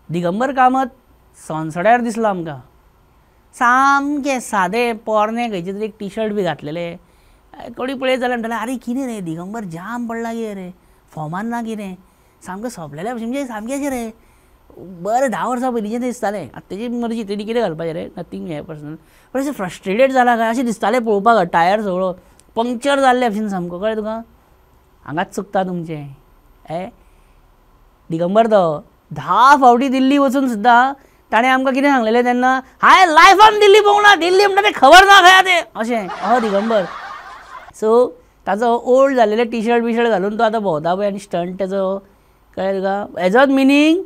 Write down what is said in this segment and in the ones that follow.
दिगंबर कामत सनसड्यार दिसलो आमकां, सामकें सादें पोरणे खंयचे तरी एक टी शर्ट बी घातलेले. कोणी पळयत जाल्यार म्हणटाले आरे कितें रे दिगंबर जाम पडला कितें रे, फॉर्मान ना कितें, सामकें सोंपलेल्या भशेन म्हणजे सामकें अशें रे बरें 10 वर्सां पयलींचें दिसतालें. आतां तेजी मर्जी तेणी कितें घालपाचें रे, नथींग हें पर्सनल. पण अशें फ्रस्ट्रेटेड जाला काय अशें दिसतालें पळोवपाक, टायर सगळो पंक्चर जाल्ले भशेन सामको, कळ्ळें तुका. हांगाच चुकता तुमचें. दिगंबर तो 10 फावटी दिल्ली वचून सुद्दां ताणें आमकां कितें सांगलेलें तेन्ना, हांवें लायफान दिल्ली पळोवंक ना, दिल्ली म्हणटा तें खबर ना खंय तें अशें. दिगंबर. सो ताचो ओल्ड जाल्लेले टी शर्ट बी शर्ट घालून तो आतां भोंवता पळय आनी स्टंट तेजो, कळ्ळें तुका. हेजोच मिनींग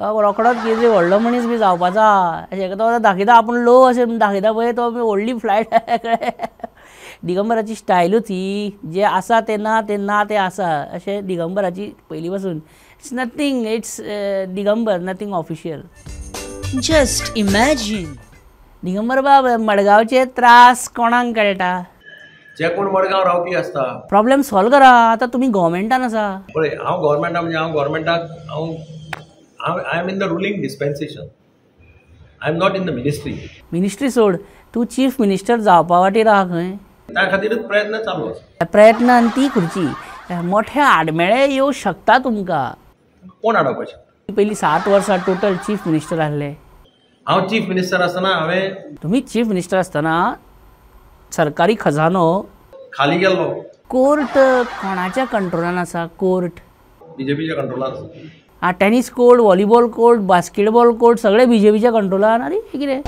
रोखडोच कितें व्हडलो मनीस बी जावपाचा अशें. तो दाखयता आपूण लो अशें दाखयता पळय, तो व्हडली फ्लायट. कळ्ळें. दिगंबराची स्टायलूच ही, जें आसा तें ना तें आसा अशें दिगंबराची पयलीं पासून. It's nothing, it's Digambar, nothing official. Just imagine. Digambar बाब मडगांवचे त्रास कोणाक कळटा? जे कोण मडगांव रावपी आसता. प्रॉब्लेम सॉल्व करा. आतां तुमी गव्हर्मेंटान आसा. पळय हांव गव्हर्मेंटाक म्हणजे हांव गव्हर्मेंटाक I am in the ruling dispensation. I am not in the ministry. Ministry सोड, तूं चीफ मिनिस्टर जावपा वाटेर आहा खंय. त्या खातीरच प्रयत्न चालू आसा. प्रयत्न आनी ती खुर्ची मोठे आडमेळे येवं शकता तुमकां. कोण हाडपाचें? पयलीं 7 वर्सां टोटल चीफ मिनिस्टर आसले. हांव चीफ मिनिस्टर आसतना तुमी चीफ मिनिस्टर आसतना सरकारी खजानो खाली गेल्लो. कोर्ट कोणाच्या कंट्रोलान आसा? कोर्ट बीजेपीच्या कंट्रोलान आसा. Tennis court, volleyball court, basketball court सगळे बीजेपीच्या कंट्रोलान. अरे कितें